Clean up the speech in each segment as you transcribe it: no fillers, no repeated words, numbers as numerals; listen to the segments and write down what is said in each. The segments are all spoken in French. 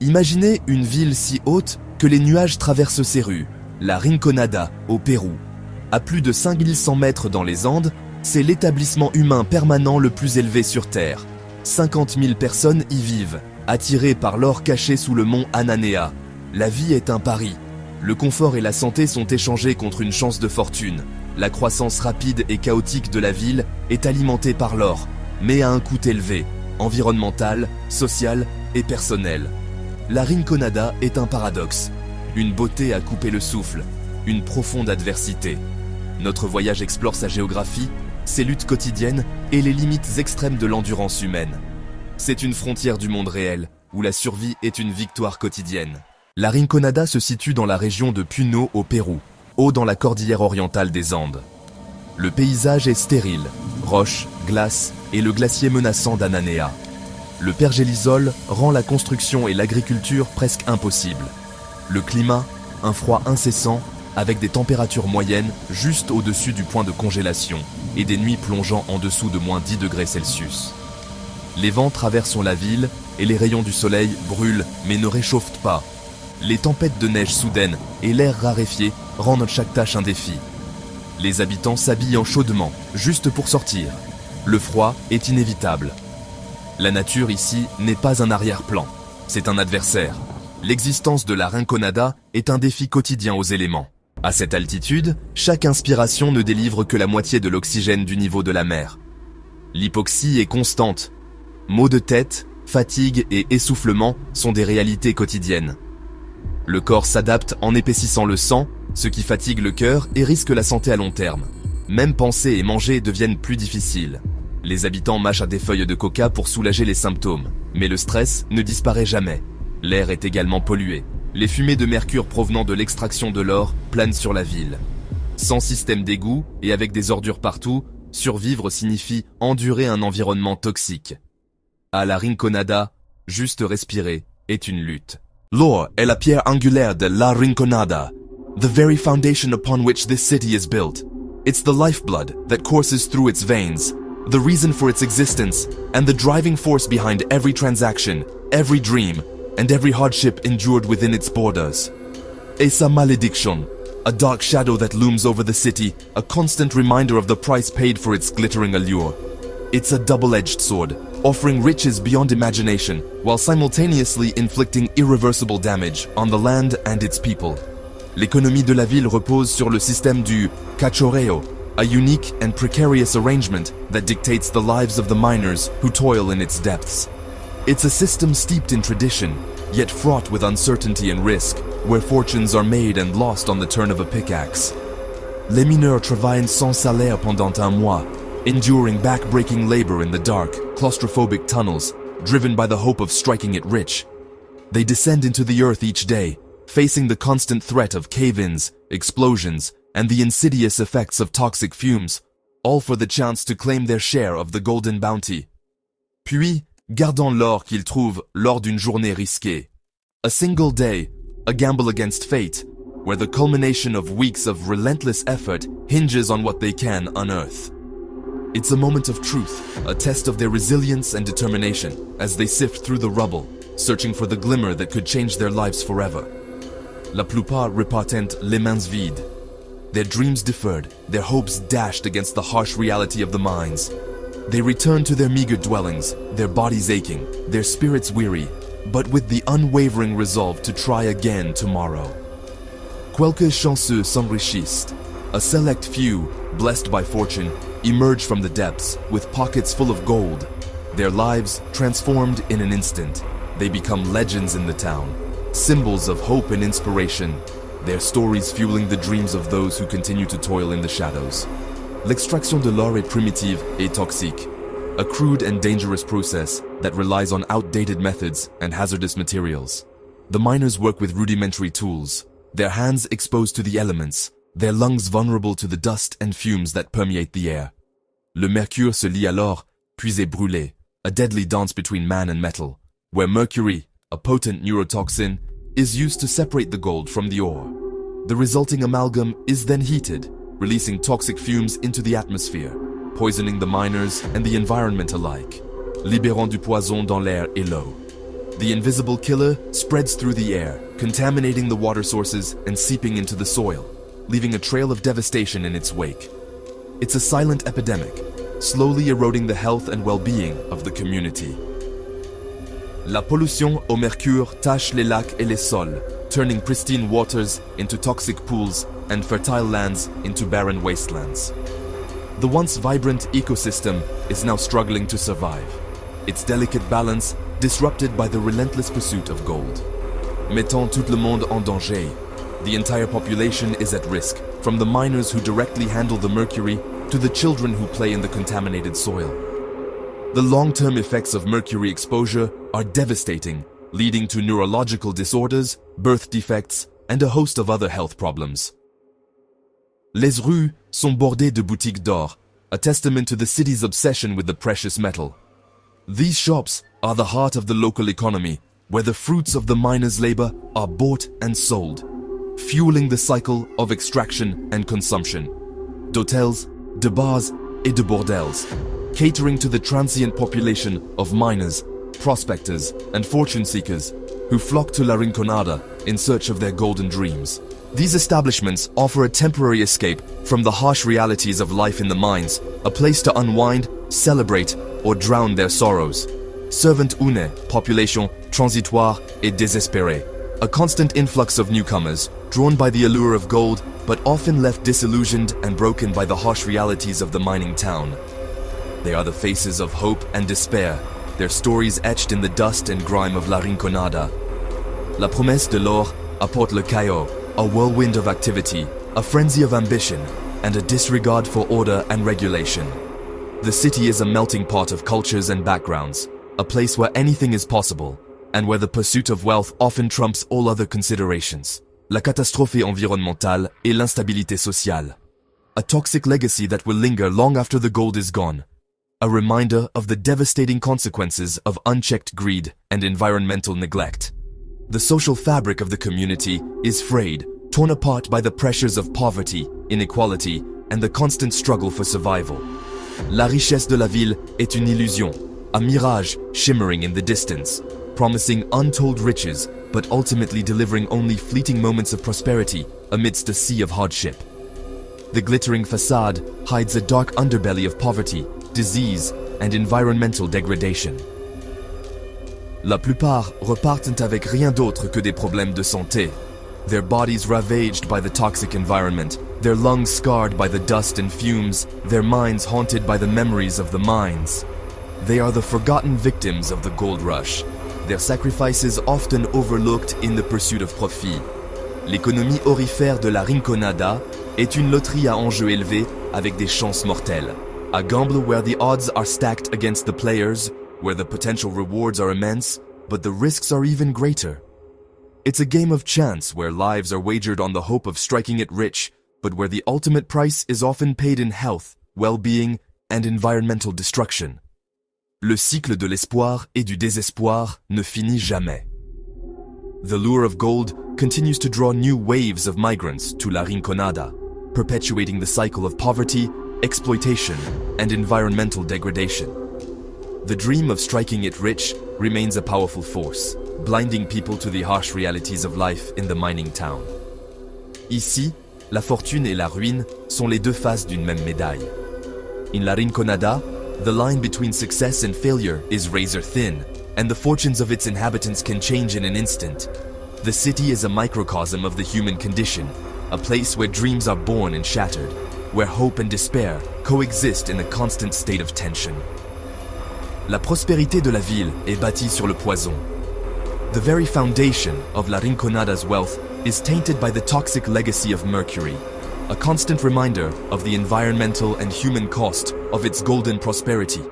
Imaginez une ville si haute que les nuages traversent ses rues, la Rinconada, au Pérou. À plus de 5100 mètres dans les Andes, c'est l'établissement humain permanent le plus élevé sur Terre. 50 000 personnes y vivent, attirées par l'or caché sous le mont Ananéa. La vie est un pari. Le confort et la santé sont échangés contre une chance de fortune. La croissance rapide et chaotique de la ville est alimentée par l'or, mais à un coût élevé, environnemental, social et personnel. La Rinconada est un paradoxe, une beauté à couper le souffle, une profonde adversité. Notre voyage explore sa géographie, ses luttes quotidiennes et les limites extrêmes de l'endurance humaine. C'est une frontière du monde réel, où la survie est une victoire quotidienne. La Rinconada se situe dans la région de Puno au Pérou, haut dans la cordillère orientale des Andes. Le paysage est stérile, roches, glaces et le glacier menaçant d'Ananéa. Le pergélisol rend la construction et l'agriculture presque impossibles. Le climat, un froid incessant, avec des températures moyennes juste au-dessus du point de congélation et des nuits plongeant en dessous de moins 10 degrés Celsius. Les vents traversent la ville et les rayons du soleil brûlent mais ne réchauffent pas. Les tempêtes de neige soudaines et l'air raréfié rendent chaque tâche un défi. Les habitants s'habillent chaudement, juste pour sortir. Le froid est inévitable. La nature ici n'est pas un arrière-plan, c'est un adversaire. L'existence de la Rinconada est un défi quotidien aux éléments. À cette altitude, chaque inspiration ne délivre que la moitié de l'oxygène du niveau de la mer. L'hypoxie est constante. Maux de tête, fatigue et essoufflement sont des réalités quotidiennes. Le corps s'adapte en épaississant le sang, ce qui fatigue le cœur et risque la santé à long terme. Même penser et manger deviennent plus difficiles. Les habitants mâchent à des feuilles de coca pour soulager les symptômes, mais le stress ne disparaît jamais. L'air est également pollué. Les fumées de mercure provenant de l'extraction de l'or planent sur la ville. Sans système d'égout et avec des ordures partout, survivre signifie endurer un environnement toxique. À la Rinconada, juste respirer est une lutte. L'or est la pierre angulaire de la Rinconada, the very foundation upon which this city is built. It's the lifeblood that courses through its veins, the reason for its existence, and the driving force behind every transaction, every dream, and every hardship endured within its borders. It's a malediction, a dark shadow that looms over the city, a constant reminder of the price paid for its glittering allure. It's a double-edged sword, offering riches beyond imagination, while simultaneously inflicting irreversible damage on the land and its people. L'économie de la ville repose sur le système du cachorreo, a unique and precarious arrangement that dictates the lives of the miners who toil in its depths. It's a system steeped in tradition, yet fraught with uncertainty and risk, where fortunes are made and lost on the turn of a pickaxe. Les mineurs travaillent sans salaire pendant un mois, enduring back-breaking labor in the dark, claustrophobic tunnels, driven by the hope of striking it rich. They descend into the earth each day, facing the constant threat of cave-ins, explosions, and the insidious effects of toxic fumes, all for the chance to claim their share of the golden bounty. Puis, gardant l'or qu'ils trouvent lors d'une journée risquée. A single day, a gamble against fate, where the culmination of weeks of relentless effort hinges on what they can unearth. It's a moment of truth, a test of their resilience and determination, as they sift through the rubble, searching for the glimmer that could change their lives forever. La plupart repartent les mains vides. Their dreams deferred, their hopes dashed against the harsh reality of the mines. They return to their meager dwellings, their bodies aching, their spirits weary, but with the unwavering resolve to try again tomorrow. Quelques chanceux s'enrichissent. A select few, blessed by fortune, emerge from the depths with pockets full of gold. Their lives transformed in an instant. They become legends in the town, symbols of hope and inspiration, their stories fueling the dreams of those who continue to toil in the shadows. L'extraction de l'or est primitive et toxique, a crude and dangerous process that relies on outdated methods and hazardous materials. The miners work with rudimentary tools, their hands exposed to the elements, their lungs vulnerable to the dust and fumes that permeate the air. Le mercure se lie alors, puis est brûlé, a deadly dance between man and metal, where mercury, a potent neurotoxin, is used to separate the gold from the ore. The resulting amalgam is then heated, releasing toxic fumes into the atmosphere, poisoning the miners and the environment alike, libérant du poison dans l'air et l'eau. The invisible killer spreads through the air, contaminating the water sources and seeping into the soil, leaving a trail of devastation in its wake. It's a silent epidemic, slowly eroding the health and well-being of the community. La pollution au mercure tache les lacs et les sols, turning pristine waters into toxic pools and fertile lands into barren wastelands. The once vibrant ecosystem is now struggling to survive, its delicate balance disrupted by the relentless pursuit of gold. Mettant tout le monde en danger, the entire population is at risk, from the miners who directly handle the mercury to the children who play in the contaminated soil. The long-term effects of mercury exposure are devastating, leading to neurological disorders, birth defects, and a host of other health problems. Les rues sont bordées de boutiques d'or, a testament to the city's obsession with the precious metal. These shops are the heart of the local economy, where the fruits of the miners' labor are bought and sold, fueling the cycle of extraction and consumption. D'hôtels, de bars, et de bordels, catering to the transient population of miners, prospectors, and fortune seekers who flock to La Rinconada in search of their golden dreams. These establishments offer a temporary escape from the harsh realities of life in the mines, a place to unwind, celebrate, or drown their sorrows. Servant une, population transitoire et désespérée, a constant influx of newcomers, drawn by the allure of gold, but often left disillusioned and broken by the harsh realities of the mining town. They are the faces of hope and despair, their stories etched in the dust and grime of La Rinconada. La promesse de l'or apporte le chaos, a whirlwind of activity, a frenzy of ambition, and a disregard for order and regulation. The city is a melting pot of cultures and backgrounds, a place where anything is possible, and where the pursuit of wealth often trumps all other considerations. La catastrophe environnementale et l'instabilité sociale. A toxic legacy that will linger long after the gold is gone. A reminder of the devastating consequences of unchecked greed and environmental neglect. The social fabric of the community is frayed, torn apart by the pressures of poverty, inequality, and the constant struggle for survival. La richesse de la ville est une illusion, a mirage shimmering in the distance, promising untold riches, but ultimately delivering only fleeting moments of prosperity amidst a sea of hardship. The glittering facade hides a dark underbelly of poverty, disease, and environmental degradation. La plupart repartent avec rien d'autre que des problèmes de santé. Their bodies ravaged by the toxic environment, their lungs scarred by the dust and fumes, their minds haunted by the memories of the mines. They are the forgotten victims of the gold rush, their sacrifices often overlooked in the pursuit of profit. L'économie aurifère de la Rinconada est une loterie à enjeux élevés avec des chances mortelles. A gamble where the odds are stacked against the players, where the potential rewards are immense, but the risks are even greater. It's a game of chance where lives are wagered on the hope of striking it rich, but where the ultimate price is often paid in health, well-being, and environmental destruction. Le cycle de l'espoir et du désespoir ne finit jamais. The lure of gold continues to draw new waves of migrants to La Rinconada, perpetuating the cycle of poverty, exploitation, and environmental degradation. The dream of striking it rich remains a powerful force, blinding people to the harsh realities of life in the mining town. Ici, la fortune et la ruine sont les deux faces d'une même médaille. In La Rinconada, the line between success and failure is razor thin, and the fortunes of its inhabitants can change in an instant. The city is a microcosm of the human condition, a place where dreams are born and shattered, where hope and despair coexist in a constant state of tension. La prospérité de la ville est bâtie sur le poison. The very foundation of La Rinconada's wealth is tainted by the toxic legacy of mercury, a constant reminder of the environmental and human cost of its golden prosperity.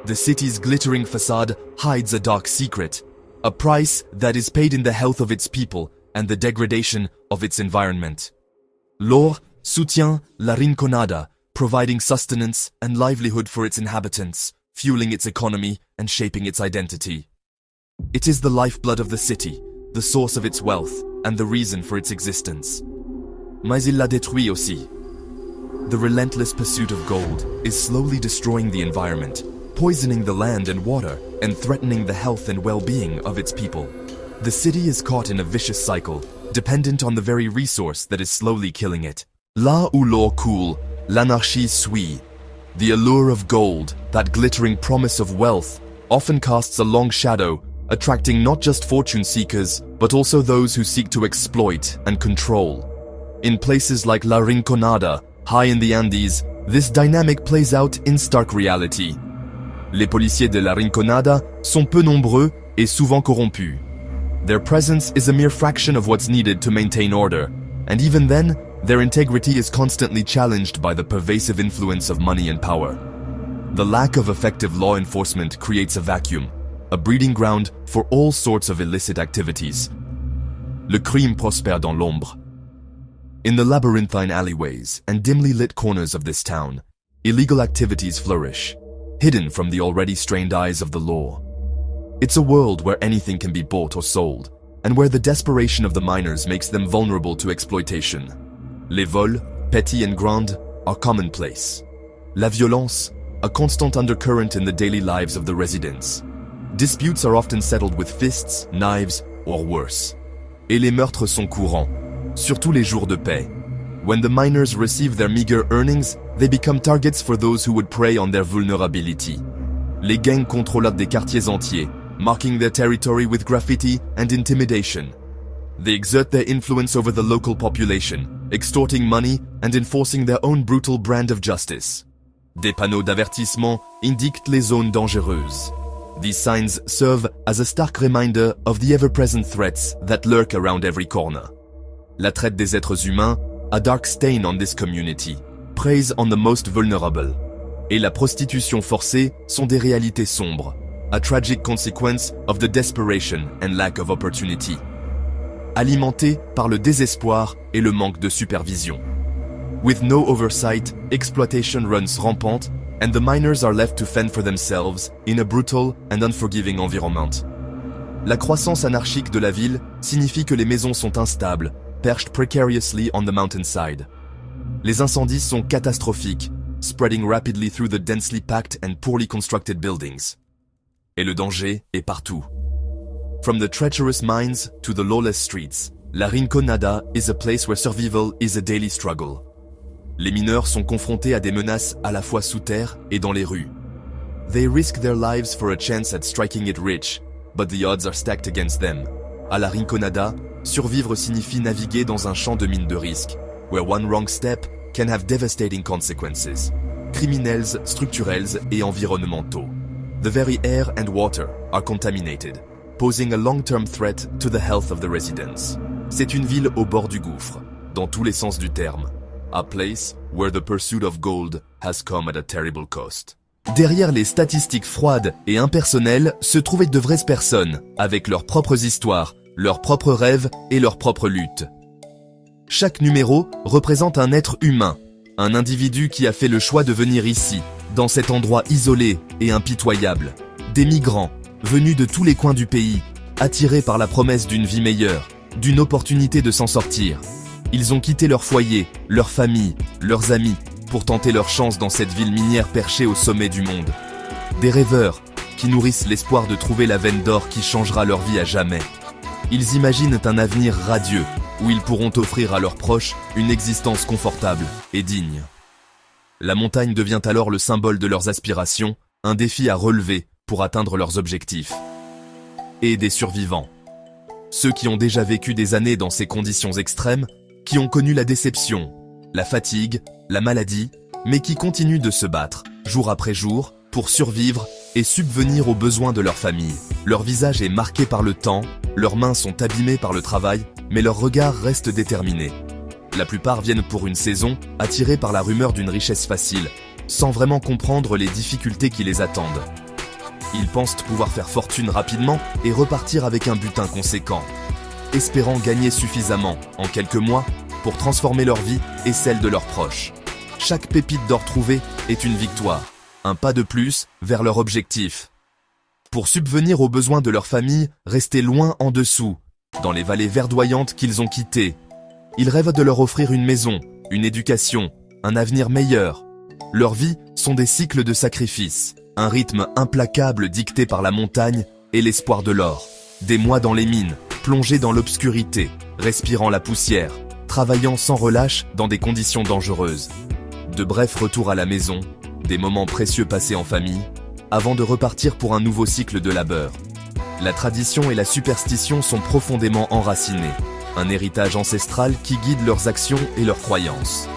The city's glittering facade hides a dark secret, a price that is paid in the health of its people and the degradation of its environment. L'or soutient La Rinconada, providing sustenance and livelihood for its inhabitants, fueling its economy and shaping its identity. It is the lifeblood of the city, the source of its wealth, and the reason for its existence. Mais il la détruit aussi. The relentless pursuit of gold is slowly destroying the environment, poisoning the land and water and threatening the health and well-being of its people. The city is caught in a vicious cycle, dependent on the very resource that is slowly killing it. Là où l'or coule, l'anarchie suit. The allure of gold, that glittering promise of wealth, often casts a long shadow, attracting not just fortune seekers, but also those who seek to exploit and control. In places like La Rinconada, high in the Andes, this dynamic plays out in stark reality. Les policiers de La Rinconada sont peu nombreux et souvent corrompus. Their presence is a mere fraction of what's needed to maintain order, and even then, their integrity is constantly challenged by the pervasive influence of money and power. The lack of effective law enforcement creates a vacuum, a breeding ground for all sorts of illicit activities. Le crime prospère dans l'ombre. In the labyrinthine alleyways and dimly lit corners of this town, illegal activities flourish, hidden from the already strained eyes of the law. It's a world where anything can be bought or sold, and where the desperation of the miners makes them vulnerable to exploitation. Les vols, petty and grand, are commonplace. La violence, a constant undercurrent in the daily lives of the residents. Disputes are often settled with fists, knives, or worse. Et les meurtres sont courants, surtout les jours de paix. When the miners receive their meager earnings, they become targets for those who would prey on their vulnerability. Les gangs contrôlent des quartiers entiers, marking their territory with graffiti and intimidation. They exert their influence over the local population, extorting money and enforcing their own brutal brand of justice. Des panneaux d'avertissement indiquent les zones dangereuses. These signs serve as a stark reminder of the ever-present threats that lurk around every corner. La traite des êtres humains, a dark stain on this community, preys on the most vulnerable. Et la prostitution forcée sont des réalités sombres, a tragic consequence of the desperation and lack of opportunity. Alimentée par le désespoir et le manque de supervision. With no oversight, exploitation runs rampant, and the miners are left to fend for themselves in a brutal and unforgiving environment. La croissance anarchique de la ville signifie que les maisons sont instables, perched precariously on the mountainside. Les incendies sont catastrophiques, spreading rapidly through the densely packed and poorly constructed buildings. Et le danger est partout. From the treacherous mines to the lawless streets, La Rinconada is a place where survival is a daily struggle. Les mineurs sont confrontés à des menaces à la fois sous terre et dans les rues. They risk their lives for a chance at striking it rich, but the odds are stacked against them. À La Rinconada, survivre signifie naviguer dans un champ de mines de risque, where one wrong step can have devastating consequences, criminels, structurels et environnementaux. The very air and water are contaminated, posing a long-term threat to the health of the residents. C'est une ville au bord du gouffre, dans tous les sens du terme. A place where the pursuit of gold has come at a terrible cost. Derrière les statistiques froides et impersonnelles se trouvaient de vraies personnes, avec leurs propres histoires, leurs propres rêves et leurs propres luttes. Chaque numéro représente un être humain, un individu qui a fait le choix de venir ici, dans cet endroit isolé et impitoyable. Des migrants, venus de tous les coins du pays, attirés par la promesse d'une vie meilleure, d'une opportunité de s'en sortir. Ils ont quitté leur foyer, leur famille, leurs amis, pour tenter leur chance dans cette ville minière perchée au sommet du monde. Des rêveurs, qui nourrissent l'espoir de trouver la veine d'or qui changera leur vie à jamais. Ils imaginent un avenir radieux, où ils pourront offrir à leurs proches une existence confortable et digne. La montagne devient alors le symbole de leurs aspirations, un défi à relever pour atteindre leurs objectifs. Et des survivants. Ceux qui ont déjà vécu des années dans ces conditions extrêmes, qui ont connu la déception, la fatigue, la maladie, mais qui continuent de se battre, jour après jour, pour survivre et subvenir aux besoins de leur famille. Leur visage est marqué par le temps, leurs mains sont abîmées par le travail, mais leur regard reste déterminé. La plupart viennent pour une saison, attirés par la rumeur d'une richesse facile, sans vraiment comprendre les difficultés qui les attendent. Ils pensent pouvoir faire fortune rapidement et repartir avec un butin conséquent, espérant gagner suffisamment, en quelques mois, pour transformer leur vie et celle de leurs proches. Chaque pépite d'or trouvée est une victoire, un pas de plus vers leur objectif. Pour subvenir aux besoins de leur famille, rester loin en dessous, dans les vallées verdoyantes qu'ils ont quittées. Ils rêvent de leur offrir une maison, une éducation, un avenir meilleur. Leurs vies sont des cycles de sacrifices, Un rythme implacable dicté par la montagne et l'espoir de l'or. Des mois dans les mines, plongés dans l'obscurité, respirant la poussière, travaillant sans relâche dans des conditions dangereuses. De brefs retours à la maison, des moments précieux passés en famille, avant de repartir pour un nouveau cycle de labeur. La tradition et la superstition sont profondément enracinées, un héritage ancestral qui guide leurs actions et leurs croyances.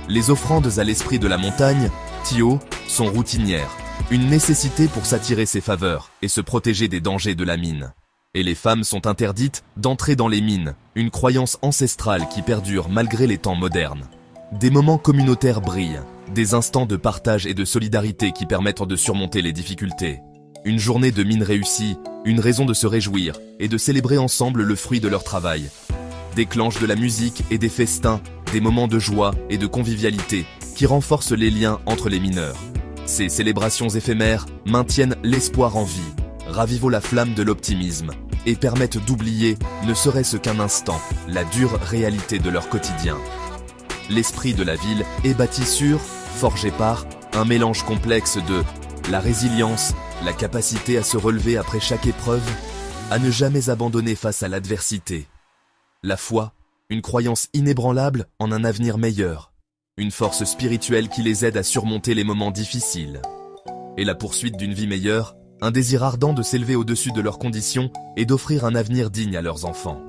Les offrandes à l'esprit de la montagne, Tio, sont routinières, une nécessité pour s'attirer ses faveurs et se protéger des dangers de la mine. Et les femmes sont interdites d'entrer dans les mines, une croyance ancestrale qui perdure malgré les temps modernes. Des moments communautaires brillent, des instants de partage et de solidarité qui permettent de surmonter les difficultés. Une journée de mine réussie, une raison de se réjouir et de célébrer ensemble le fruit de leur travail. Déclenchent de la musique et des festins, des moments de joie et de convivialité qui renforcent les liens entre les mineurs. Ces célébrations éphémères maintiennent l'espoir en vie, ravivent la flamme de l'optimisme et permettent d'oublier, ne serait-ce qu'un instant, la dure réalité de leur quotidien. L'esprit de la ville est bâti sur, forgé par, un mélange complexe de la résilience, la capacité à se relever après chaque épreuve, à ne jamais abandonner face à l'adversité. La foi, une croyance inébranlable en un avenir meilleur, une force spirituelle qui les aide à surmonter les moments difficiles. Et la poursuite d'une vie meilleure, un désir ardent de s'élever au-dessus de leurs conditions et d'offrir un avenir digne à leurs enfants.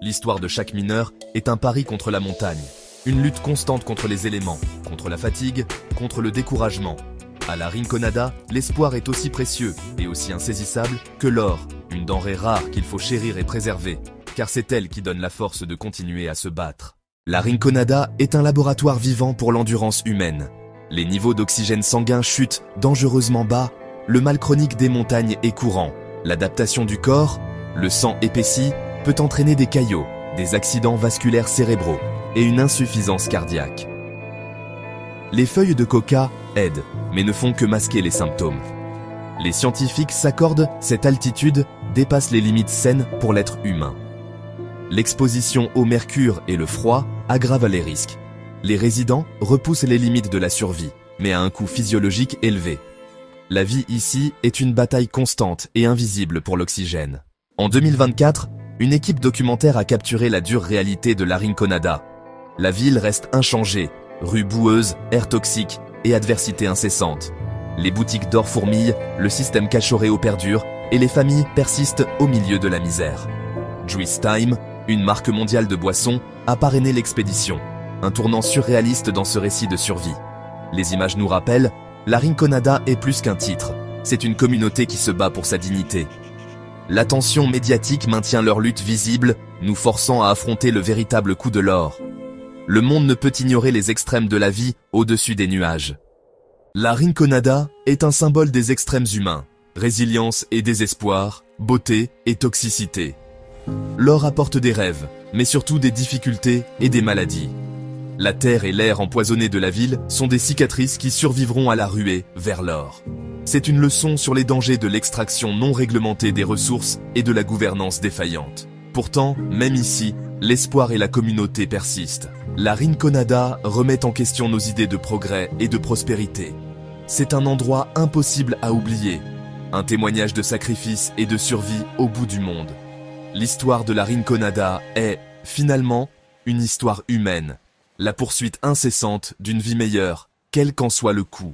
L'histoire de chaque mineur est un pari contre la montagne, une lutte constante contre les éléments, contre la fatigue, contre le découragement. À la Rinconada, l'espoir est aussi précieux et aussi insaisissable que l'or, une denrée rare qu'il faut chérir et préserver, car c'est elle qui donne la force de continuer à se battre. La Rinconada est un laboratoire vivant pour l'endurance humaine. Les niveaux d'oxygène sanguin chutent dangereusement bas, le mal chronique des montagnes est courant, l'adaptation du corps, le sang épaissi, peut entraîner des caillots, des accidents vasculaires cérébraux et une insuffisance cardiaque. Les feuilles de coca aident, mais ne font que masquer les symptômes. Les scientifiques s'accordent, cette altitude dépasse les limites saines pour l'être humain. L'exposition au mercure et le froid aggrave les risques. Les résidents repoussent les limites de la survie, mais à un coût physiologique élevé. La vie ici est une bataille constante et invisible pour l'oxygène. En 2024, une équipe documentaire a capturé la dure réalité de la Rinconada. La ville reste inchangée, rues boueuses, air toxique et adversité incessante. Les boutiques d'or fourmillent, le système cachoréo perdure et les familles persistent au milieu de la misère. Juice Time, une marque mondiale de boissons, a parrainé l'expédition, un tournant surréaliste dans ce récit de survie. Les images nous rappellent, la Rinconada est plus qu'un titre, c'est une communauté qui se bat pour sa dignité. L'attention médiatique maintient leur lutte visible, nous forçant à affronter le véritable coût de l'or. Le monde ne peut ignorer les extrêmes de la vie au-dessus des nuages. La Rinconada est un symbole des extrêmes humains, résilience et désespoir, beauté et toxicité. L'or apporte des rêves, mais surtout des difficultés et des maladies. La terre et l'air empoisonnés de la ville sont des cicatrices qui survivront à la ruée vers l'or. C'est une leçon sur les dangers de l'extraction non réglementée des ressources et de la gouvernance défaillante. Pourtant, même ici, l'espoir et la communauté persistent. La Rinconada remet en question nos idées de progrès et de prospérité. C'est un endroit impossible à oublier, un témoignage de sacrifice et de survie au bout du monde. L'histoire de la Rinconada est, finalement, une histoire humaine, la poursuite incessante d'une vie meilleure, quel qu'en soit le coût.